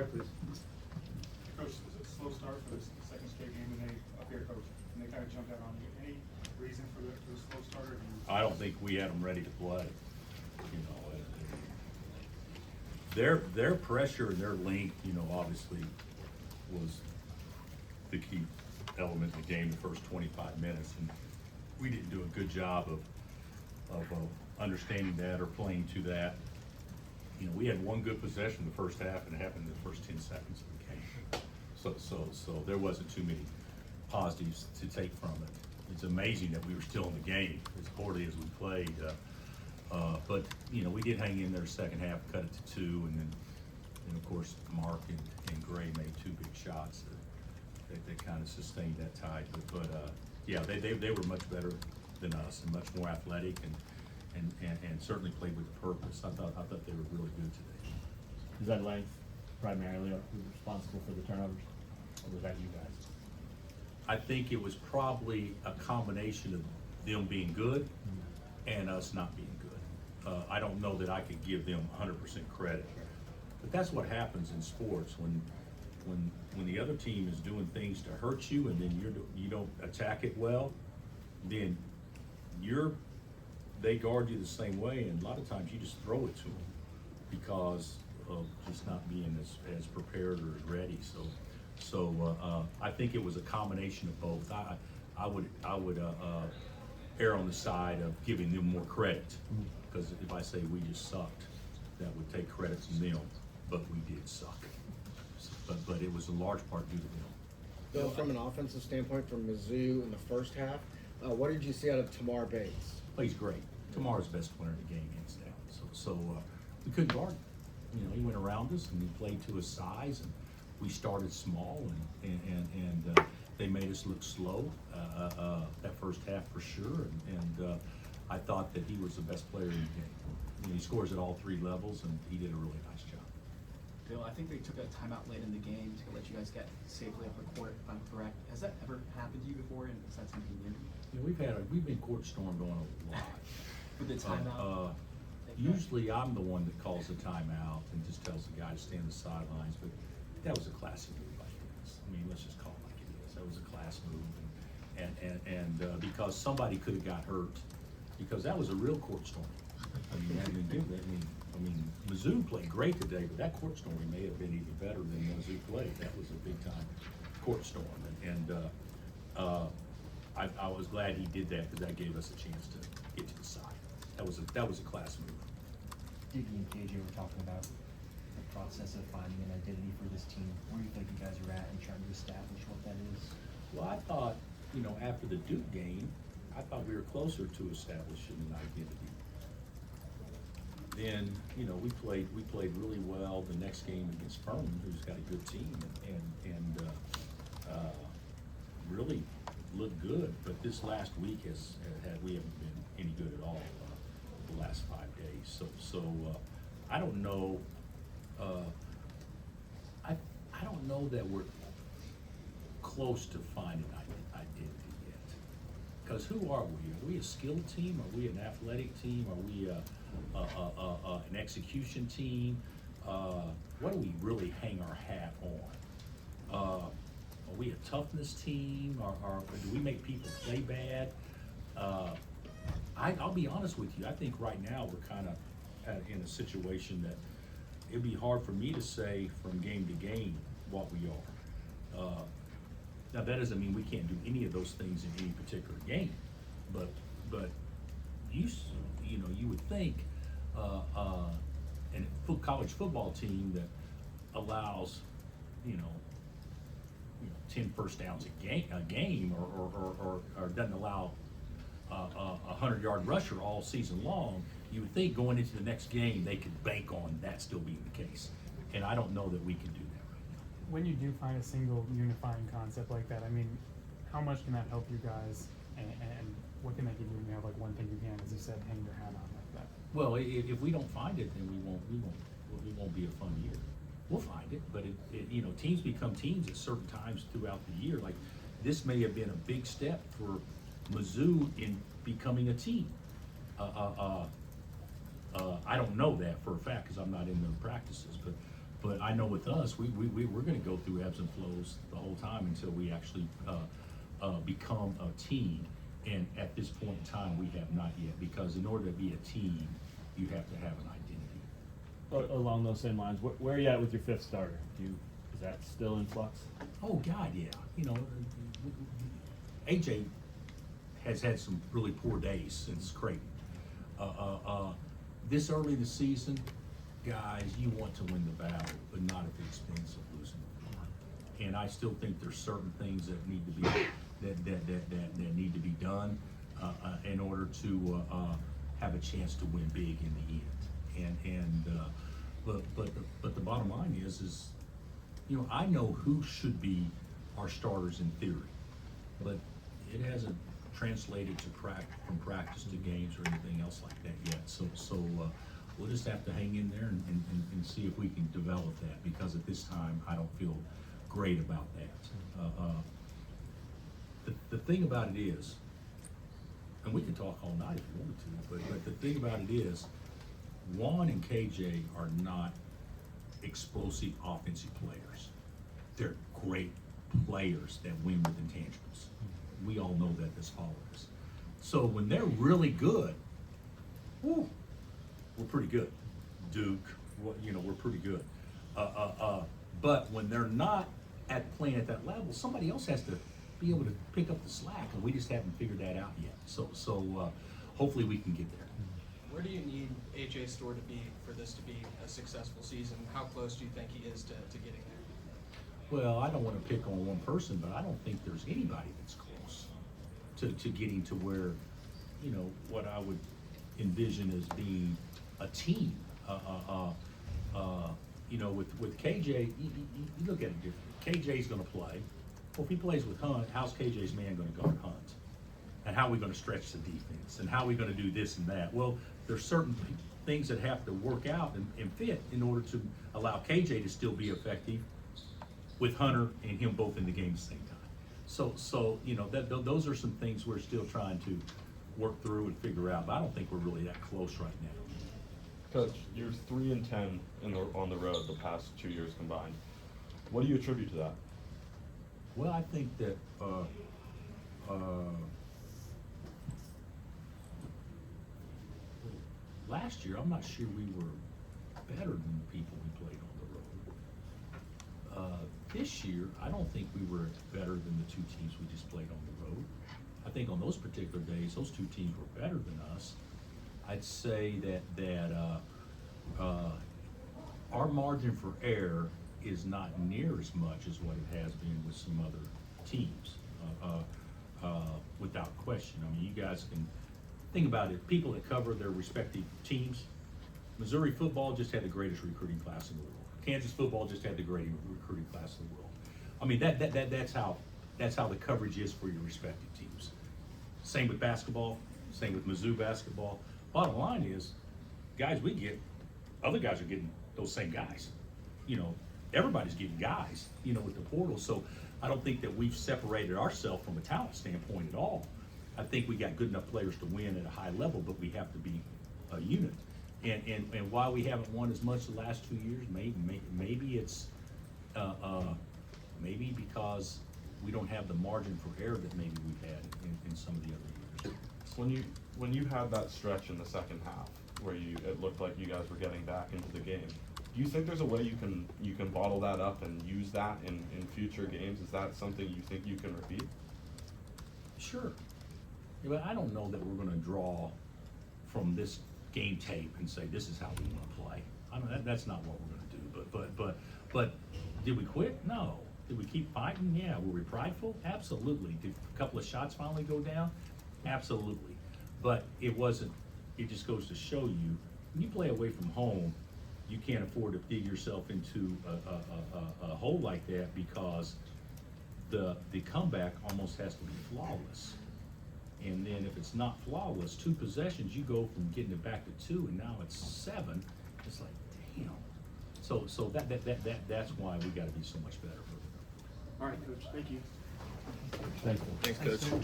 Troy, please. Coach, it was a slow start for the second straight game, and they up here, Coach, and they kind of jumped out on you. Any reason for the slow start? I don't think we had them ready to play. You know, their pressure and their length, you know, obviously was the key element in the game the first 25 minutes, and we didn't do a good job of understanding that or playing to that. You know, we had one good possession the first half, and it happened in the first 10 seconds of the game. So there wasn't too many positives to take from it. It's amazing that we were still in the game as poorly as we played. But you know, we did hang in there second half, cut it to 2, and then of course Mark and Gray made 2 big shots that kind of sustained that tie. But yeah, they were much better than us and much more athletic and certainly played with purpose. I thought they were really good today. Is that length primarily responsible for the turnovers, or was that you guys? I think it was probably a combination of them being good and us not being good. I don't know that I could give them 100% credit, but that's what happens in sports when the other team is doing things to hurt you, and then you don't attack it well, then they guard you the same way, and a lot of times you just throw it to them because of just not being as prepared or as ready. So I think it was a combination of both. I would err on the side of giving them more credit, because if I say we just sucked, that would take credit from them, but we did suck. But it was a large part due to them. Bill, from an offensive standpoint, from Mizzou in the first half, what did you see out of Tamar Bates? Plays great. Tamar's the best player in the game, hands down. So we couldn't guard him. You know, he went around us and he played to his size, and we started small, and they made us look slow that first half for sure. And I thought that he was the best player in the game. You know, he scores at all 3 levels, and he did a really nice job. Bill, I think they took a timeout late in the game to let you guys get safely off the court, if I'm correct. Has that ever happened to you before, and is that something new? You know, we've been court stormed on a lot. With the timeout? Usually I'm the one that calls the timeout and just tells the guy to stay on the sidelines, but that was a classy move by his. I mean, let's just call it like it is. That was a class move, and because somebody could have got hurt, because that was a real court storm. I mean, Mizzou played great today, but that court storm may have been even better than Mizzou played. That was a big time court storm, and I was glad he did that, because that gave us a chance to get to the side. That was a class move. Diggy and KJ were talking about the process of finding an identity for this team. Where do you think you guys are at and trying to establish what that is? Well, I thought, you know, after the Duke game, I thought we were closer to establishing an identity. Then, you know, we played really well the next game against Furman, who's got a good team, and really looked good. But this last week we haven't been any good at all the last 5 days. So I don't know. I don't know that we're close to finding identity yet. Because who are we? Are we a skilled team? Are we an athletic team? Are we an execution team? What do we really hang our hat on? Are we a toughness team? Or do we make people play bad? I'll be honest with you. I think right now we're kind of in a situation that it'd be hard for me to say from game to game what we are. Now that doesn't mean we can't do any of those things in any particular game, but you know, you would think a college football team that allows, you know, 10 first downs a game or doesn't allow a 100-yard rusher all season long, you would think going into the next game they could bank on that still being the case. And I don't know that we can do that right now. When you do find a single unifying concept like that, I mean, how much can that help you guys, and what can that give you when you have like one thing you can, as you said, hang your hat on like that? Well, if we don't find it, then it won't be a fun year. We'll find it, but you know, teams become teams at certain times throughout the year. Like this may have been a big step for Mizzou in becoming a team. I don't know that for a fact because I'm not in the practices, But I know with us, we're gonna go through ebbs and flows the whole time until we actually, become a team. And at this point in time, we have not yet, because in order to be a team, you have to have an identity. Along those same lines, where are you at with your fifth starter? Is that still in flux? Oh, God, yeah. You know, AJ has had some really poor days since Creighton. This early in the season, guys, you want to win the battle, but not at the expense of losing the war. And I still think there's certain things that need to be that need to be done in order to have a chance to win big in the end. But the bottom line is you know, I know who should be our starters in theory, but it hasn't translated to from practice to games or anything else like that yet. So we'll just have to hang in there and see if we can develop that, because at this time I don't feel great about that. The thing about it is, and we can talk all night if you want to, but the thing about it is, Juan and KJ are not explosive offensive players. They're great players that win with intangibles. We all know that as followers. So when they're really good, woo, we're pretty good. Duke, you know, we're pretty good. But when they're not playing at that level, somebody else has to be able to pick up the slack, and we just haven't figured that out yet. So hopefully we can get there. Where do you need AJ Storr to be for this to be a successful season? How close do you think he is to getting there? Well, I don't want to pick on one person, but I don't think there's anybody that's close to getting to where, you know, what I would envision as being a team. You know, with KJ, you look at it differently. KJ's going to play. Well, if he plays with Hunt, how's KJ's man going to guard Hunt? And how are we going to stretch the defense? And how are we going to do this and that? Well, there's certain things that have to work out and fit in order to allow KJ to still be effective with Hunter and him both in the game at the same time. So you know, those are some things we're still trying to work through and figure out, but I don't think we're really that close right now. Coach, you're 3-10 on the road the past 2 years combined. What do you attribute to that? Well, I think that last year, I'm not sure we were better than the people we played on the road. This year, I don't think we were better than the two teams we just played on the road. I think on those particular days, those two teams were better than us. I'd say that our margin for error is not near as much as what it has been with some other teams, without question. I mean, you guys can think about it. People that cover their respective teams, Missouri football just had the greatest recruiting class in the world. Kansas football just had the greatest recruiting class in the world. I mean, that's how the coverage is for your respective teams. Same with basketball, same with Mizzou basketball. Bottom line is, guys we get, other guys are getting those same guys. You know, everybody's getting guys, you know, with the portal. So I don't think that we've separated ourselves from a talent standpoint at all. I think we got good enough players to win at a high level, but we have to be a unit. And why we haven't won as much the last 2 years, maybe it's maybe because we don't have the margin for error that maybe we've had in some of the other years. When you had that stretch in the second half where it looked like you guys were getting back into the game, do you think there's a way you can bottle that up and use that in future games? Is that something you think you can repeat? Sure. Yeah, but I don't know that we're going to draw from this game tape and say this is how we want to play. I mean, that's not what we're going to do. But did we quit? No. Did we keep fighting? Yeah. Were we prideful? Absolutely. Did a couple of shots finally go down? Absolutely. But it wasn't. It just goes to show you, when you play away from home, you can't afford to dig yourself into a hole like that, because the comeback almost has to be flawless. And then if it's not flawless, 2 possessions, you go from getting it back to 2, and now it's 7. It's like, damn. So that's why we got to be so much better. All right, Coach, thank you. Thank you. Thanks, Coach.